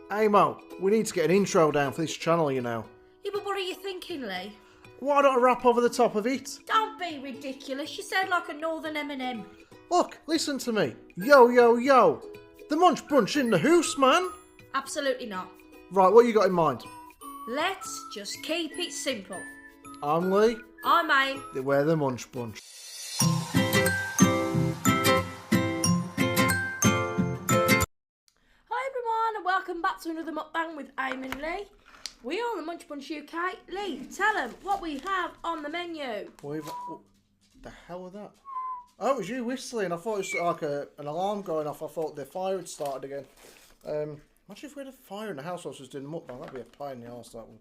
Hey Mo, we need to get an intro down for this channel, you know. Yeah, but what are you thinking, Leigh? Why don't I rap over the top of it? Don't be ridiculous. You sound like a northern M&M. Look, listen to me. Yo, yo, yo. The Munch Brunch in the house, man. Absolutely not. Right, what you got in mind? Let's just keep it simple. I'm Leigh. I'm Aim. We're the Munch Bunch. Hi everyone and welcome back to another mukbang with Aim and Leigh. We are the Munch Bunch UK. Leigh, tell them what we have on the menu. What the hell was that? Oh, it was you whistling. I thought it was like an alarm going off. I thought the fire had started again. Imagine if we had a fire in the house whilst I was doing mukbang. That'd be a pain in the arse, that would.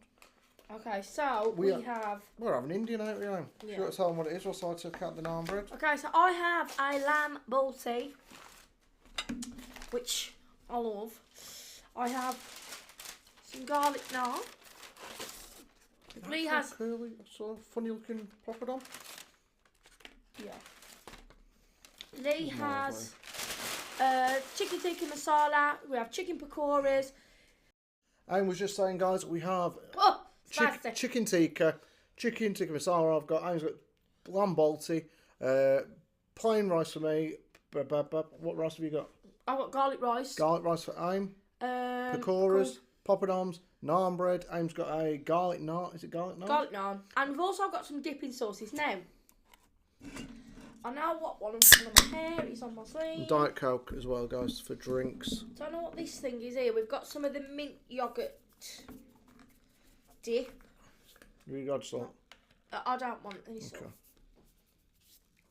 Okay, so we have... We're having Indian out here. Yeah. You got to tell them what it is, or so I took out the naan bread. Okay, so I have a lamb balti, which I love. I have some garlic naan. Leigh has... curly, sort of funny looking poppadom. Yeah. Leigh has chicken tikka masala. We have chicken pakoras. And was just saying, guys, we have chicken tikka masala. I've got lamb balti, plain rice for me. What rice have you got? I've got garlic rice. Garlic rice for Aim. Pakoras, poppadoms, naan bread. Aim's got a garlic naan. Is it garlic naan? Garlic naan. And we've also got some dipping sauces. Now, I know what one of my hair is on my sleeve. Diet Coke as well, guys, for drinks. Don't know what this thing is here. We've got some of the mint yogurt dip. You got salt? I don't want any salt. Okay.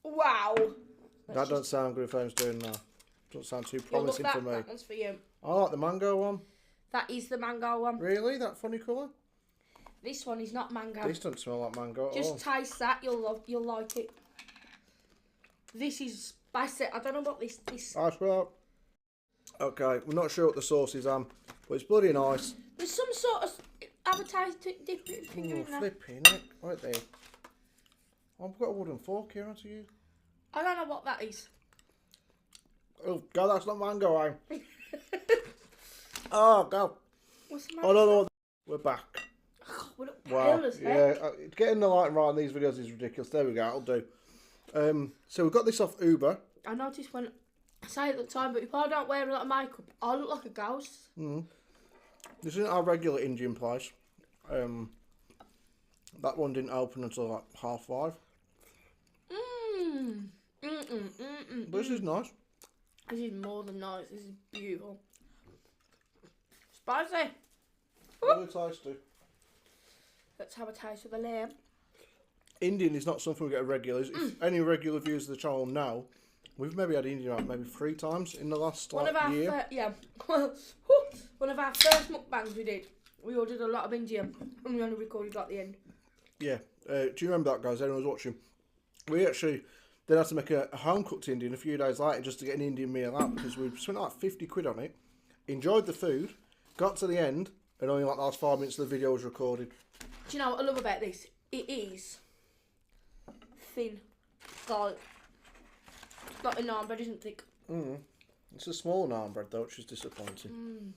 Wow. That doesn't sound good if Aim's doing that. Doesn't sound too promising for me. That one's for you. I like the mango one. That is the mango one. Really? That funny colour? This one is not mango. This doesn't smell like mango at all. Just taste that. You'll like it. This is spicy. I don't know what this. Okay, we're not sure what the sauce is, but it's bloody nice. There's some sort of appetizer dipping thing in there. Flipping it. Right there. I've got a wooden fork here, haven't you? I don't know what that is. Oh, God, that's not mango, Aim. Oh, God. What's the matter? I don't know. We're back. We're not Wow. pale as Yeah, heck. getting the light right on these videos is ridiculous. There we go, it'll do. So we got this off Uber. I noticed when I say it at the time, but if I don't wear a lot of makeup, I look like a ghost. This isn't our regular Indian place. That one didn't open until like 5:30. But this is nice. This is more than nice. This is beautiful. Spicy. Really tasty. Let's have a taste of the lamb. Indian is not something we get regulars. If any regular viewers of the channel know, we've maybe had Indian like maybe 3 times in the last year. One of our first mukbangs we did. We ordered a lot of Indian, and we only recorded at the end. Yeah. Do you remember that, guys? Anyone was watching? We actually then had to make a home cooked Indian a few days later just to get an Indian meal out because we spent like 50 quid on it. Enjoyed the food, got to the end, and only like the last 5 minutes of the video was recorded. Do you know what I love about this? It is thin garlic. Not a naan bread, isn't thick. It's a small naan bread though, which is disappointing.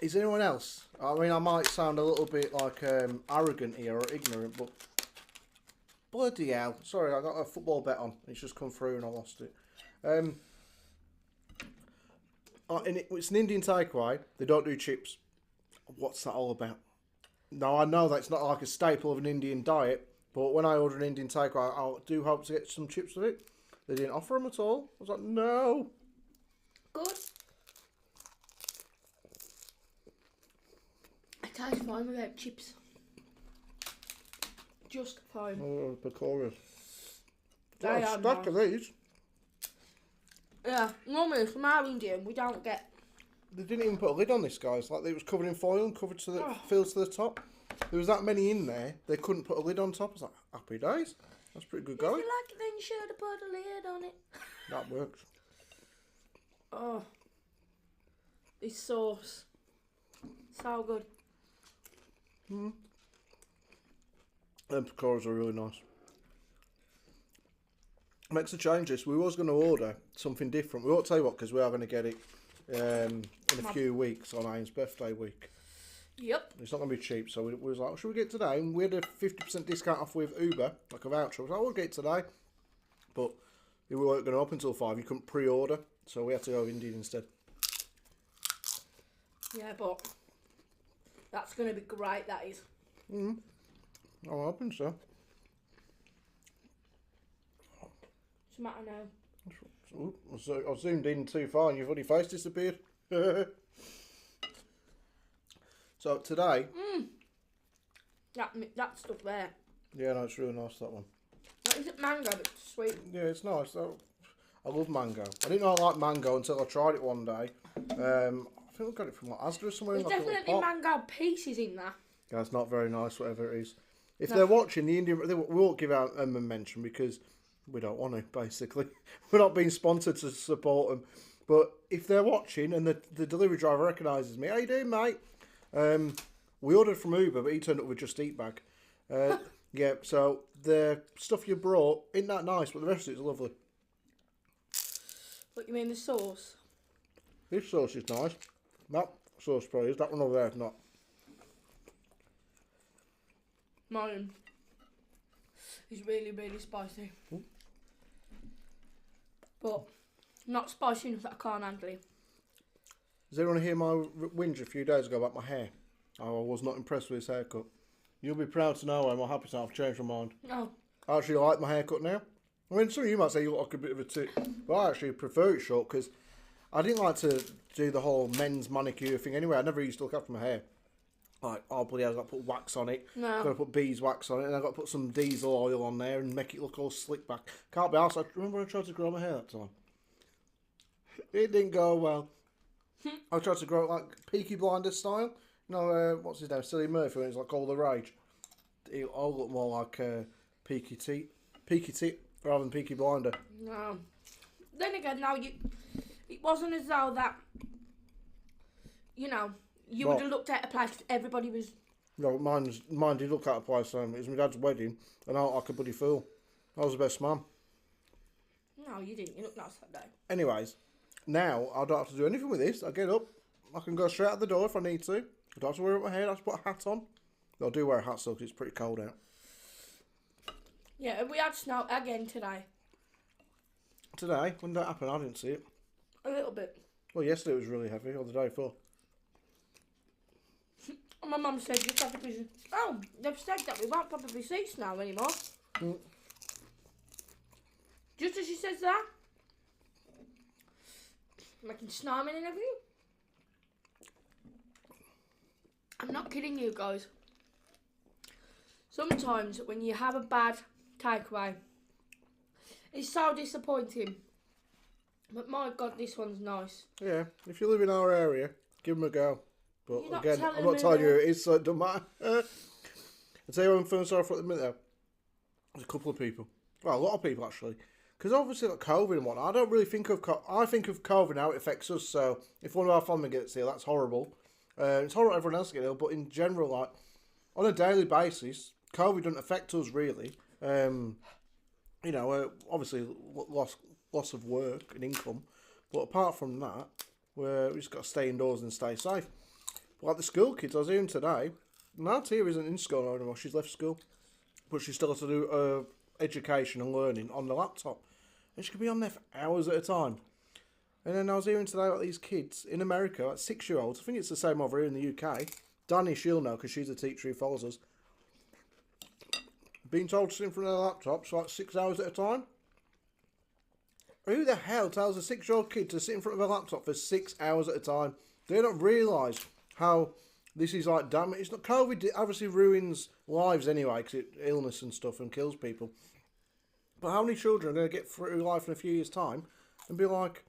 Is anyone else? I mean, I might sound a little bit like arrogant here or ignorant, but bloody hell! Sorry, I got a football bet on. It's just come through and I lost it. And it's an Indian takeaway. They don't do chips. What's that all about? Now I know that's not like a staple of an Indian diet, but when I order an Indian takeaway, I do hope to get some chips with it. They didn't offer them at all. I was like, no. Good. It tastes fine without chips. Just fine. Oh, pakoras. They Got a are stack nice. of these. Yeah, normally from our Indian we don't get. They didn't even put a lid on this, guys. Like, it was covered in foil and covered to the filled to the top. There was that many in there, they couldn't put a lid on top. I was like, happy days. That's pretty good If going. you like it, then you should have put a lid on it. That works. Oh, this sauce, so good. And pakoras are really nice. Makes a change this. We was going to order something different. We won't tell you what because we are going to get it in a few weeks on Ian's birthday week. Yep. It's not going to be cheap, so we was like, should we get it today? And we had a 50% discount off with Uber, like a voucher. I was like, we'll get it today. But we weren't going to open until 5. You couldn't pre-order, so we had to go Indian instead. Yeah, but that's going to be great, that is. I'm hoping so. What's the matter now? Ooh, I zoomed in too far and your funny face disappeared. So today... That stuff there. Yeah, no, it's really nice, that one. That isn't mango, but it's sweet. Yeah, it's nice. I love mango. I didn't know I liked mango until I tried it one day. I think I got it from like Asda or somewhere. There's definitely mango pieces in there. Yeah, it's not very nice, whatever it is. If they're watching the Indian... We won't give out a mention because we don't want to, basically. We're not being sponsored to support them. But if they're watching and the delivery driver recognises me, how you doing, mate? We ordered from Uber, but he turned up with Just Eat bag. Yeah, so the stuff you brought isn't that nice, but the rest of it's lovely. What, you mean the sauce? This sauce is nice. That sauce probably is. That one over there is not. Mine is really, really spicy. Ooh. But not spicy enough that I can't handle it. Does anyone hear my whinge a few days ago about my hair? I was not impressed with his haircut. You'll be proud to know I'm happy to have changed my mind. No. I actually like my haircut now. I mean, some of you might say you look like a bit of a tit, but I actually prefer it short because I didn't like to do the whole men's manicure thing anyway. I never used to look after my hair. Like, oh bloody hell, I've got to put wax on it. No. I've got to put beeswax on it, and I've got to put some diesel oil on there and make it look all slick back. Can't be arsed. I remember I tried to grow my hair that time. It didn't go well. I tried to grow it like Peaky Blinders style. You know, what's his name? Cillian Murphy, when it's like all the rage. It all look more like Peaky Tit rather than Peaky Blinder. No. Then again, now it wasn't as though that, you know, you would have looked at a place everybody was... No, mine did look at a place. It was my dad's wedding, and I looked like a bloody fool. I was the best man. No, you didn't. You looked nice that day. Anyways, now I don't have to do anything with this. I get up, I can go straight out the door if I need to. I don't have to worry about my hair. I just put a hat on. I do wear a hat still because it's pretty cold out. Yeah, we had snow again today. Today, when that happened, I didn't see it. A little bit. Well, yesterday it was really heavy, or the day before. And my mum said, you probably... Oh, they've said that we won't probably see snow anymore. Just as she says that. Making snowmen and everything. I'm not kidding you guys. Sometimes when you have a bad takeaway, it's so disappointing. But my God, this one's nice. Yeah, if you live in our area, give them a go. But You're not again, telling I'm not me telling you that. who it is, so it doesn't matter. I'll tell you what I'm feeling sorry for at the minute though. There's a couple of people. Well, a lot of people actually. Because obviously like COVID and whatnot, I don't really think of I think of COVID how it affects us. So if one of our family gets ill, that's horrible. It's horrible everyone else gets ill, but in general, like on a daily basis, COVID doesn't affect us really. You know, obviously loss of work and income, but apart from that, we just got to stay indoors and stay safe. But like the school kids, I was hearing today, now Tia isn't in school anymore. She's left school, but she still has to do education and learning on the laptop, and she could be on there for hours at a time. And then I was hearing today about these kids in America, like 6-year-olds. I think it's the same over here in the UK. Danny, she'll know because she's a teacher who follows us. Being told to sit in front of their laptops for like 6 hours at a time. Who the hell tells a 6-year-old kid to sit in front of a laptop for 6 hours at a time? They don't realise how this is like damage. It's not COVID. It obviously ruins lives anyway because illness and stuff and kills people. But how many children are going to get through life in a few years' time and be like,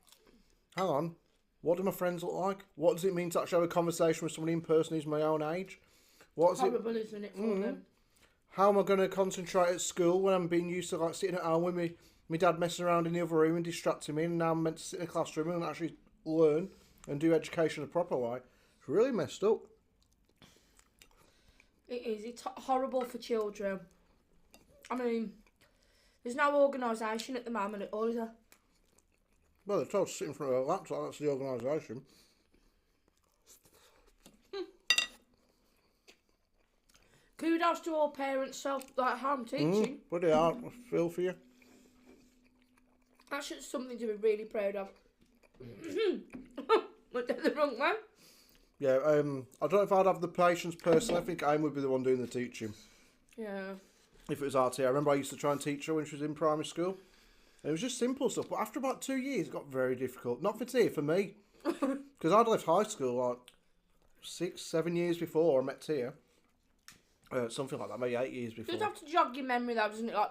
hang on, what do my friends look like? What does it mean to actually have a conversation with somebody in person who's my own age? What's Horrible, isn't it, for them? How am I going to concentrate at school when I'm being used to like sitting at home with my dad messing around in the other room and distracting me, and now I'm meant to sit in a classroom and actually learn and do education the proper way? It's really messed up. It is. It's horrible for children. I mean, there's no organisation at the moment at all, is there? Well, they're told to sit in front of a laptop. That's the organisation. Kudos to all parents self-home teaching. Bloody hell, I feel for you. That's just something to be really proud of. Went down the wrong way. Yeah, I don't know if I'd have the patience personally. I think Aim would be the one doing the teaching. Yeah. If it was RT. I remember I used to try and teach her when she was in primary school. It was just simple stuff. But after about 2 years, it got very difficult. Not for Tia, for me. Because I'd left high school like 6, 7 years before I met Tia. Something like that, maybe 8 years before. You'd have to jog your memory though, doesn't it? Like,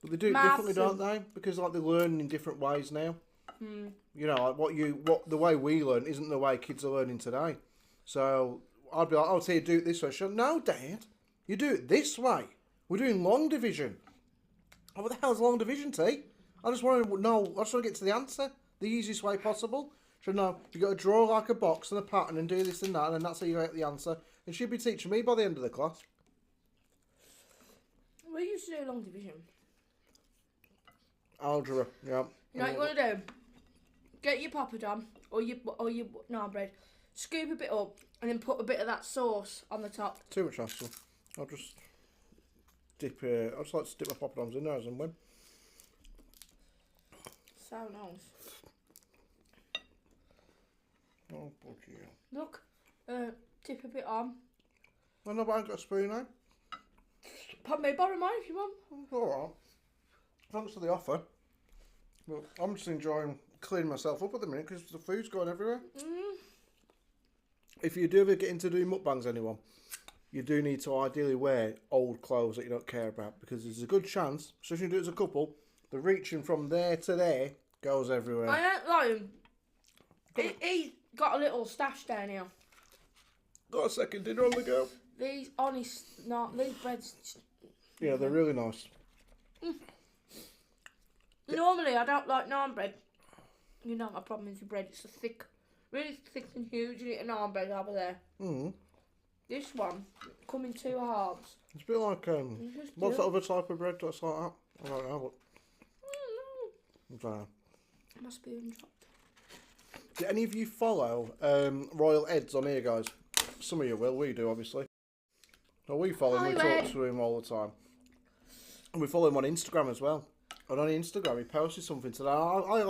but they do it differently, don't they? Because like they learn in different ways now. You know, like the way we learn isn't the way kids are learning today. So I'd be like, "Oh, Tia, do it this way." She'll, "No, Dad, you do it this way. We're doing long division." Oh, what the hell's long division, T? I just want to know. I just want to get to the answer the easiest way possible. She'll know you got to draw like a box and a pattern and do this and that, and that's how you get the answer. And she'd be teaching me by the end of the class. we used to do long division. Algebra, yeah. You know what you want to do? Get your poppadom or your naan bread, scoop a bit up, and then put a bit of that sauce on the top. Too much hassle. I'll just dip. I just like to dip my poppadoms in there as and when. So nice. Oh, bloody hell. Look, tip a bit on. I know, but I ain't got a spoon now. Pop me, borrow mine if you want. It's alright. Thanks for the offer. But I'm just enjoying cleaning myself up at the minute because the food's going everywhere. If you do ever get into doing mukbangs, anyone, you do need to ideally wear old clothes that you don't care about, because there's a good chance, especially if you do it as a couple, the reaching from there to there goes everywhere. I ain't lying. He's got a little stash down here. Got a second dinner on the go. These these breads. Yeah, they're really nice. Normally, I don't like naan bread. You know my problem is with bread. It's a thick, really thick and huge. You eat a naan bread over there. This one come in 2 halves. It's a bit like what's that other type of bread that's like that? I don't know. But My spoon dropped. do any of you follow Royal Eds on here, guys? Some of you will. We do, obviously. Well, we follow him. We talk to him all the time. And we follow him on Instagram as well. And on Instagram, he posted something today.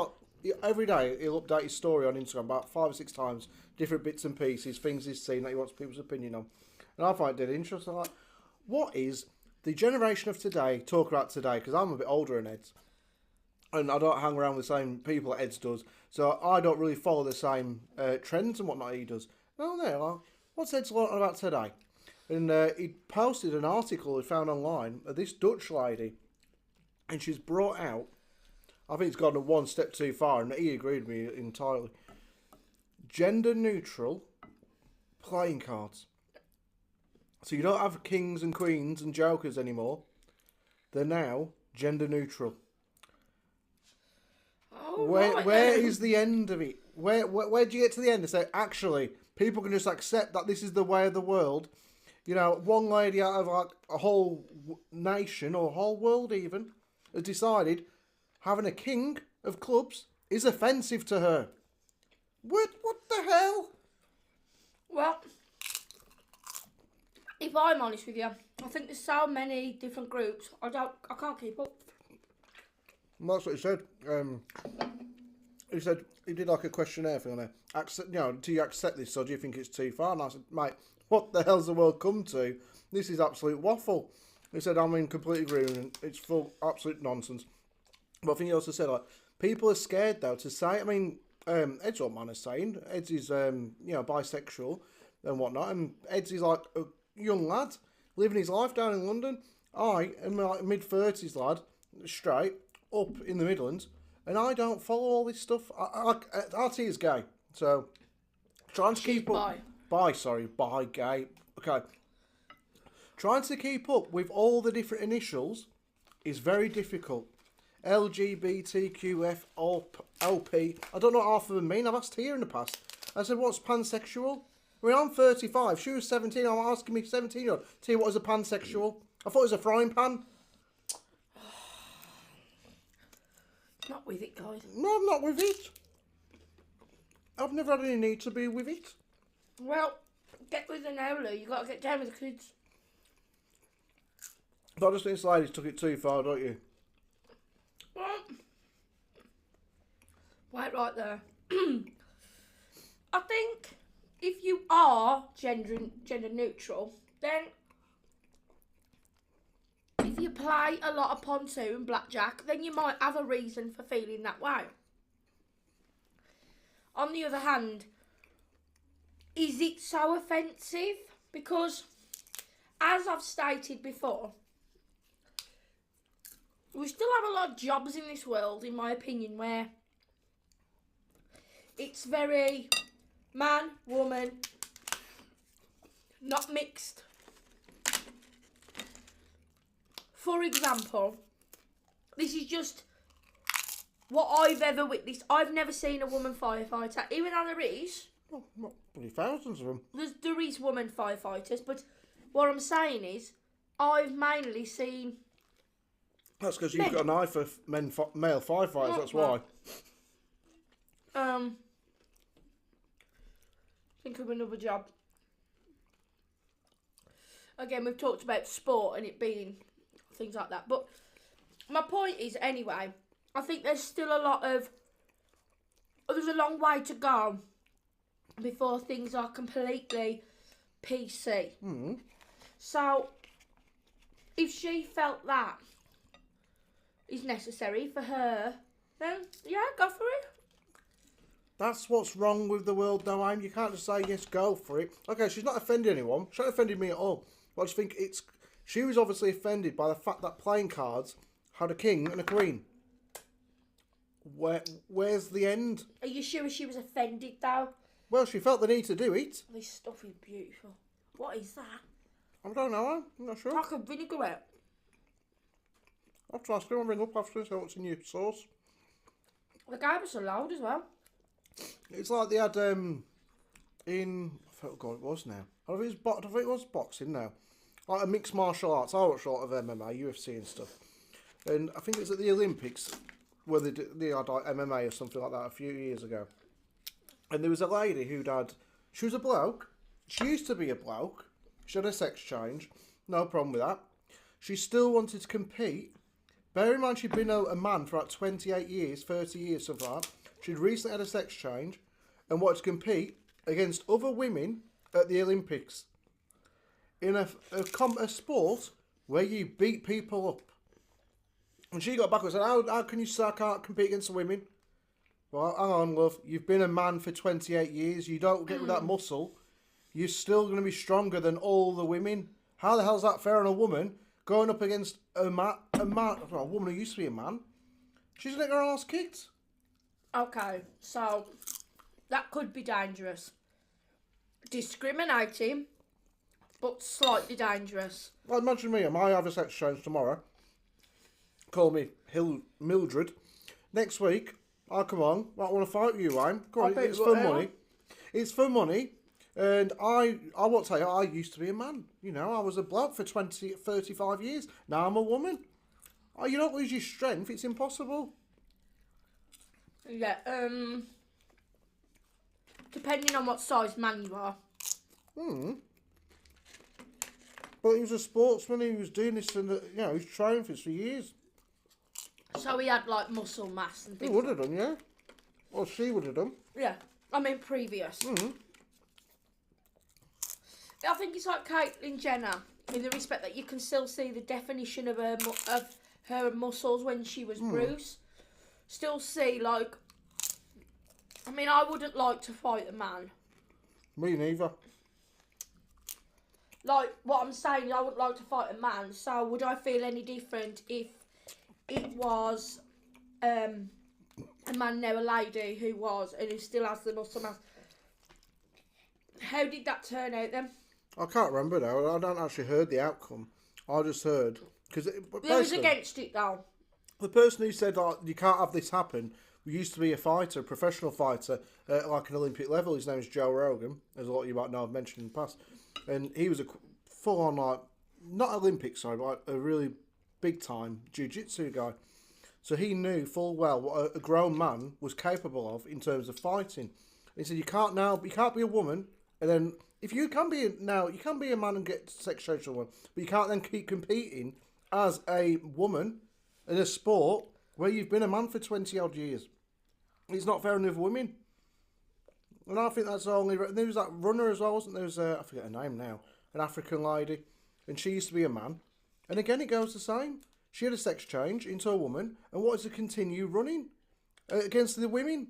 Every day, he'll update his story on Instagram about 5 or 6 times. Different bits and pieces, things he's seen that he wants people's opinion on. And I find it interesting. Like, what is the generation of today talk about today? Because I'm a bit older than Eds. And I don't hang around with the same people that Eds does. So I don't really follow the same trends and whatnot he does. No, like, what's Ed's learning about today? And he posted an article he found online of this Dutch lady. And she's brought out, I think it's gone one step too far, and he agreed with me entirely, gender neutral playing cards. So you don't have kings and queens and jokers anymore. They're now gender neutral. Oh, where is the end of it? Where do you get to the end and say, actually, people can just accept that this is the way of the world? You know, one lady out of like a whole nation or a whole world even has decided having a king of clubs is offensive to her. What the hell? Well, if I'm honest with you, I think there's so many different groups. I can't keep up. And that's what he said. He said he did like a questionnaire thing on there. Do you accept this, or do you think it's too far? And I said, mate, what the hell's the world come to? This is absolute waffle. He said, I'm in complete agreement. It's full absolute nonsense. But I think he also said, like, people are scared though to say. I mean, Ed's what man is saying. Ed's is bisexual and whatnot, and Ed's is like a young lad living his life down in London. I am like mid-30s lad, straight up in the Midlands, and I don't follow all this stuff. RT is gay, so trying to keep up. Bi, gay. Okay. Trying to keep up with all the different initials is very difficult. LGBTQF, LP. I don't know what half of them mean. I've asked here in the past. I said, what's pansexual? I mean, I'm 35. She was 17. I'm asking me 17-year-old. Tell you what is a pansexual? I thought it was a frying pan. Not with it, guys. No, I'm not with it. I've never had any need to be with it. Well, get with the now, Leigh. You got to get down with the kids. I just think this lady took it too far, don't you? Well, wait right there. I think if you are gender neutral, then if you play a lot of pontoon and blackjack, then you might have a reason for feeling that way. On the other hand, is it so offensive? Because, as I've stated before, we still have a lot of jobs in this world, in my opinion, where it's very man, woman, not mixed. For example, this is just what I've ever witnessed. I've never seen a woman firefighter, even though there is. Oh, not bloody thousands of them. There is women firefighters, but what I'm saying is, I've mainly seen. That's because you've got an eye for male firefighters. That's why. Think of another job. Again, we've talked about sport and it being things like that, but my point is, anyway, I think there's still a lot of. There's a long way to go before things are completely PC. So, if she felt that is necessary for her, then yeah, go for it. That's what's wrong with the world, though, Aim. You can't just say, yes, go for it. Okay, she's not offended anyone. She hasn't offended me at all. But I just think she was obviously offended by the fact that playing cards had a king and a queen. Where's the end? Are you sure she was offended, though? Well, she felt the need to do it. This stuff is beautiful. What is that? I don't know, I'm not sure. Like a vinaigrette. I'll have to ask her. I'll ring up after and say what's in your sauce. They gave us a load as well. It's like they had in I forgot what it was now. I think it was boxing now. Like a mixed martial arts. I watch a lot of MMA, UFC and stuff. And I think it was at the Olympics where they had like MMA or something like that a few years ago. And there was a lady she was a bloke. She used to be a bloke. She had a sex change. No problem with that. She still wanted to compete. Bear in mind she'd been a man for like 28 years, 30 years, something like that. She'd recently had a sex change and wanted to compete against other women at the Olympics in a sport where you beat people up. And she got back and said, how can you say I can't compete against the women? Well, hang on, love. You've been a man for 28 years. You don't get with that muscle. You're still going to be stronger than all the women. How the hell's that fair on a woman going up against a woman who used to be a man? She's going to get her ass kicked. Okay, so that could be dangerous. Discriminating, but slightly dangerous. Well, imagine me. I might have a sex change tomorrow. Call me Mildred. Next week, I'll come on. I want to fight with you, Wayne. Go on, it's for money. It's for money. And I won't tell you, I used to be a man. You know, I was a bloke for 35 years. Now I'm a woman. Oh, you don't lose your strength. It's impossible. Yeah, depending on what size man you are. But he was a sportsman. He was doing this, and he was training for this for years. So he had like muscle mass and things. He would have done, yeah. Or she would have done. Yeah, I mean previous. I think it's like Caitlyn Jenner, in the respect that you can still see the definition of her muscles when she was bruised. Still see, like, I mean, I wouldn't like to fight a man. Me neither. Like, what I'm saying, I wouldn't like to fight a man, so would I feel any different if it was a man, now a lady, who still has the muscle mass? How did that turn out then? I can't remember now. I don't actually heard the outcome. I just heard. Because They was against it, though. The person who said you can't have this happen used to be a fighter, a professional fighter, at like an Olympic level. His name is Joe Rogan, as a lot of you might know I've mentioned in the past. And he was a full-on, like, not Olympic, sorry, but like a really big-time jiu-jitsu guy. So he knew full well what a grown man was capable of in terms of fighting. He said you can't be a woman, and then if you can be you can be a man and get sex change with one, but you can't then keep competing as a woman in a sport where you've been a man for 20 odd years. It's not fair enough women. And I think that's the only. There was that runner as well, wasn't there? I forget her name now. An African lady, and she used to be a man. And again, it goes the same. She had a sex change into a woman, and what is to continue running against the women?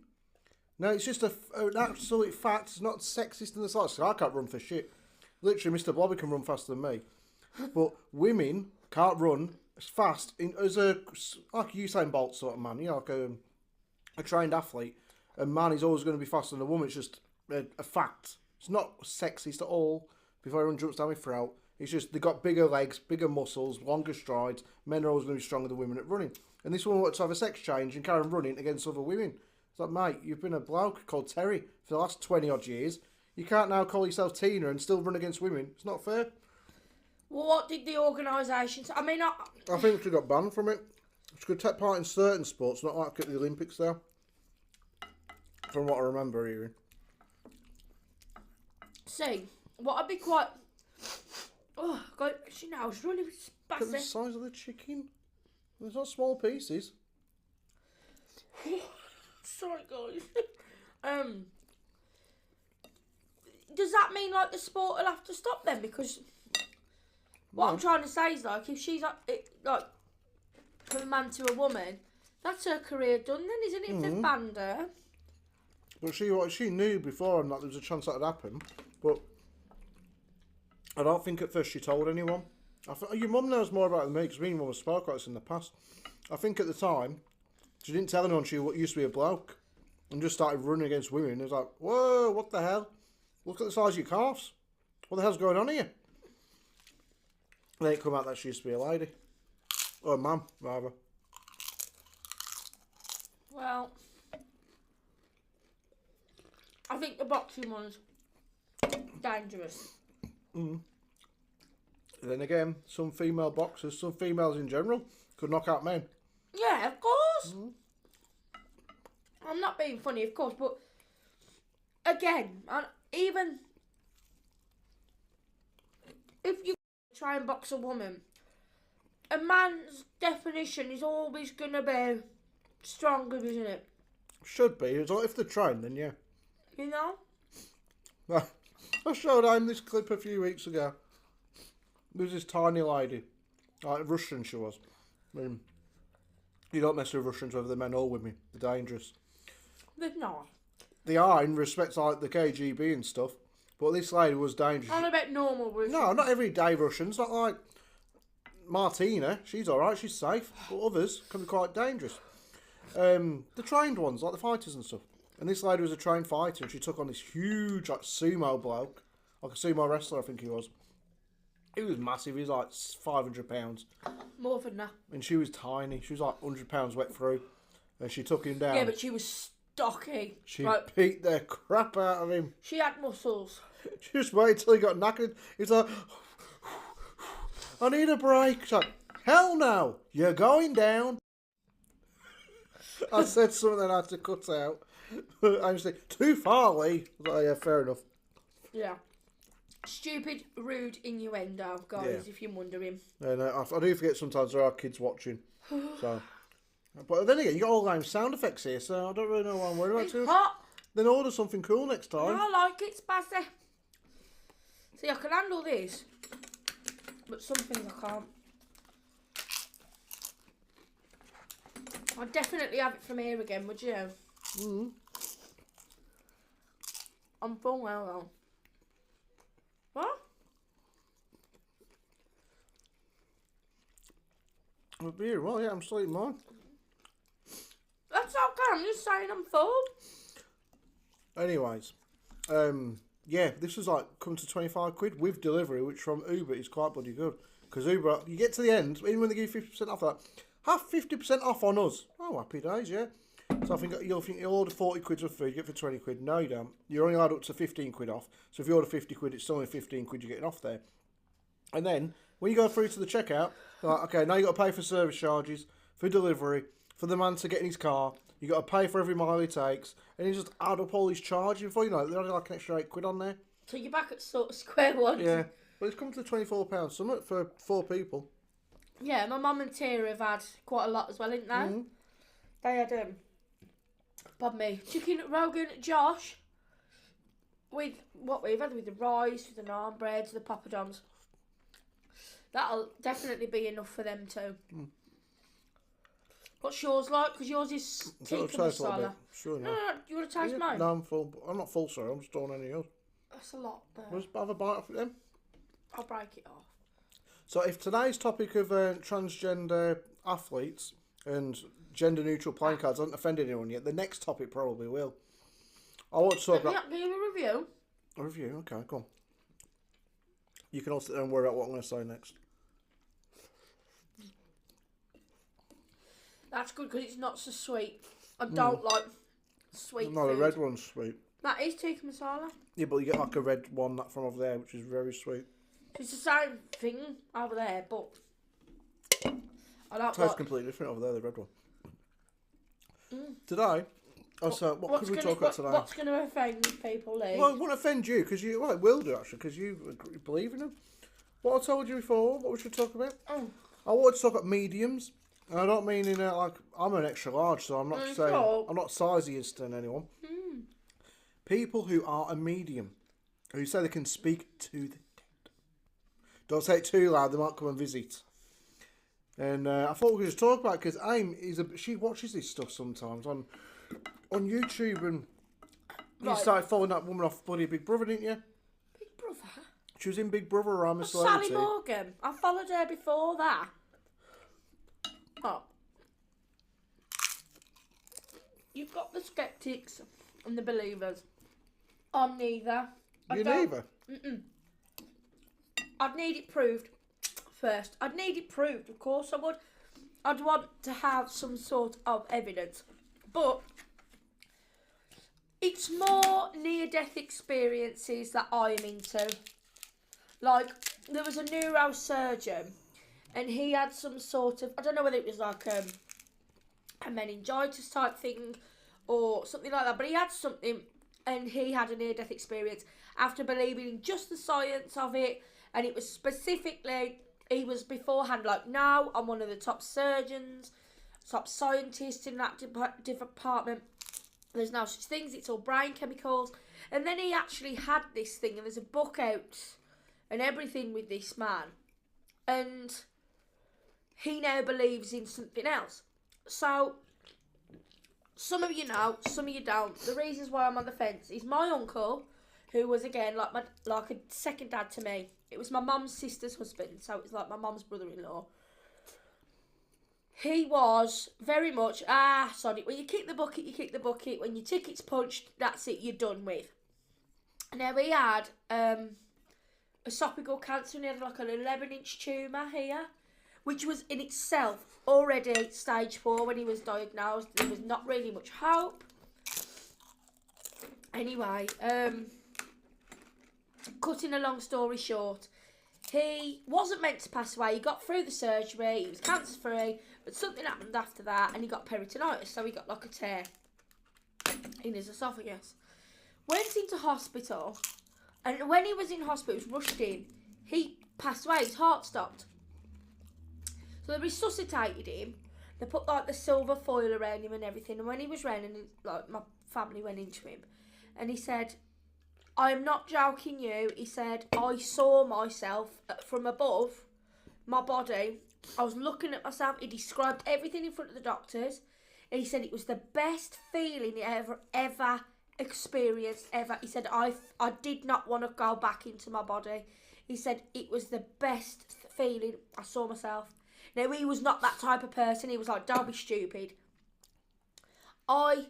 No, it's just an absolute fact. It's not sexist in the slightest. I can't run for shit. Literally, Mr. Blobby can run faster than me. But women can't run as fast as like a Usain Bolt sort of man. You know, like a trained athlete. A man is always going to be faster than a woman. It's just a fact. It's not sexist at all. Before everyone jumps down my throat, it's just they've got bigger legs, bigger muscles, longer strides. Men are always going to be stronger than women at running. And this woman wants to have a sex change and carry on running against other women. It's like, mate, you've been a bloke called Terry for the last 20 odd years. You can't now call yourself Tina and still run against women. It's not fair. Well, what did the organisation say? I mean, I think she got banned from it. She could take part in certain sports, not like at the Olympics though. From what I remember hearing. See, what I'd be quite... Oh, God, she now is really Look at the spicy. size of the chicken. There's not small pieces. Sorry, guys. Does that mean, like, the sport will have to stop then? Because what I'm trying to say is, like, if she's, like, from a man to a woman, that's her career done then, isn't it? If they've banned her. But she knew before and that there was a chance that would happen. But I don't think at first she told anyone. Your mum knows more about it than me, because me and mum have spoke about this in the past. I think at the time, she didn't tell anyone she used to be a bloke. And just started running against women. It was like, whoa, what the hell? Look at the size of your calves. What the hell's going on here? And then it come out that she used to be a lady. Or a man, rather. Well, I think the boxing one's dangerous. And then again, some female boxers, some females in general, could knock out men. Yeah, of course. I'm not being funny, of course, but again, even if you try and box a woman, a man's definition is always going to be stronger, isn't it? Should be. It's like if they're trained, then yeah. You know? I showed him this clip a few weeks ago. There was this tiny lady, like Russian she was. I mean, you don't mess with Russians, whether they're men or women. They're dangerous. They're not. They are in respect to like the KGB and stuff. But this lady was dangerous. I'm about normal Russians. No, not everyday Russians. Not like Martina. She's alright, she's safe. But others can be quite dangerous. The trained ones, like the fighters and stuff. And this lady was a trained fighter, and she took on this huge, like, sumo bloke. Like a sumo wrestler, I think he was. He was massive. He was like 500 pounds. More than that. And she was tiny. She was like 100 pounds wet through. And she took him down. Yeah, but she was stocky. She beat the crap out of him. She had muscles. She just waited till he got knackered. He's like, I need a break. She's like, hell no, you're going down. I said something that I had to cut out. I was like, too far, Leigh. I was like, yeah, fair enough. Yeah. Stupid, rude innuendo, guys, if you're wondering. And I do forget sometimes there are kids watching. So, but then again, you got all them sound effects here, so I don't really know what I'm worried about. It's hot. Then order something cool next time. I like it, spicy. See, I can handle this, but some things I can't. I'd definitely have it from here again, would you? I'm full well though. What? A beer, well, yeah, I'm still eating mine. That's okay, I'm just saying I'm full. Anyways, yeah, this was like come to 25 quid with delivery, which from Uber is quite bloody good. Because Uber, you get to the end, even when they give you 50% off that, have 50% off on us. Oh, happy days, yeah. So I think you'll order 40 quid of food, you get for 20 quid. No, you don't. You're only allowed up to 15 quid off. So if you order 50 quid, it's still only 15 quid you're getting off there. And then, when you go through to the checkout, like, okay, now you've got to pay for service charges, for delivery, for the man to get in his car, You got to pay for every mile he takes, and he just add up all his charging for you. Know, they're only like an extra £8 on there. So you're back at sort of square one. Yeah, but it's come to £24 something for 4 people. Yeah, my mum and Tia have had quite a lot as well, didn't they? Mm-hmm. They had pardon me, chicken Rogan Josh with what we've had with the rice, with the naan breads, the poppadoms. That'll definitely be enough for them too. Mm. What's yours like? Because yours is tikka masala. Sure, no, you want to taste mine? No, I'm full. I'm not full, sorry. I'm just doing any yours. That's a lot there. Just have a bite off it then. I'll break it off. So if today's topic of transgender athletes and gender neutral playing cards hasn't offended anyone yet, the next topic probably will. I want to talk about... Give a review. A review? Okay, go on. You can all sit there and worry about what I'm going to say next. That's good because it's not so sweet. I don't like sweet No, food. the red one's sweet. That is tikka masala. Yeah, but you get like a red one from over there, which is very sweet. It's the same thing over there, but I don't Tastes completely different over there, the red one. Today, what could we talk about today? What's going to offend people, Leigh? Well, it won't offend you, because you... Well, it will do, actually, because you believe in them. What I told you before, what we should talk about? I wanted to talk about mediums. And I don't mean in like... I'm an extra large, so I'm not saying... I'm not siziest than anyone. People who are a medium. Who say they can speak to the dead. Don't say it too loud, they might come and visit. And I thought we could just talk about it, because Aim she watches this stuff sometimes on YouTube, and you started following that woman off bloody Big Brother, didn't you? Big Brother? She was in Big Brother around Miss Sally Morgan. I followed her before that. Oh. You've got the skeptics and the believers. I'm neither. You're neither? I'd need it proved first. I'd need it proved, of course I would. I'd want to have some sort of evidence. But it's more near-death experiences that I'm into. Like, there was a neurosurgeon, and he had some sort of... I don't know whether it was like a meningitis type thing or something like that, but he had something, and he had a near-death experience after believing in just the science of it. And it was specifically, he was beforehand like, no, I'm one of the top surgeons, top scientists in that department. There's no such things, it's all brain chemicals. And then he actually had this thing, and there's a book out and everything with this man. And he now believes in something else. So, some of you know, some of you don't. The reasons why I'm on the fence is my uncle, who was, again, like a second dad to me. It was my mum's sister's husband, so it was like my mum's brother-in-law. He was very much, sorry, when you kick the bucket, you kick the bucket. When your ticket's punched, that's it, you're done with. Now, he had esophageal cancer, and he had like an 11-inch tumour here, which was in itself already stage 4 when he was diagnosed. There was not really much hope. Anyway, cutting a long story short, he wasn't meant to pass away. He got through the surgery, he was cancer free, but something happened after that and he got peritonitis, so he got like a tear in his esophagus. Went into hospital, and when he was in hospital, he was rushed in, he passed away, his heart stopped. So they resuscitated him, they put like the silver foil around him and everything, and when he was round, and like my family went into him, and he said, I'm not joking you, he said, I saw myself from above my body. I was looking at myself. He described everything in front of the doctors. And he said it was the best feeling he ever experienced, ever. He said, I did not want to go back into my body. He said it was the best feeling. I saw myself. Now, he was not that type of person. He was like, don't be stupid. I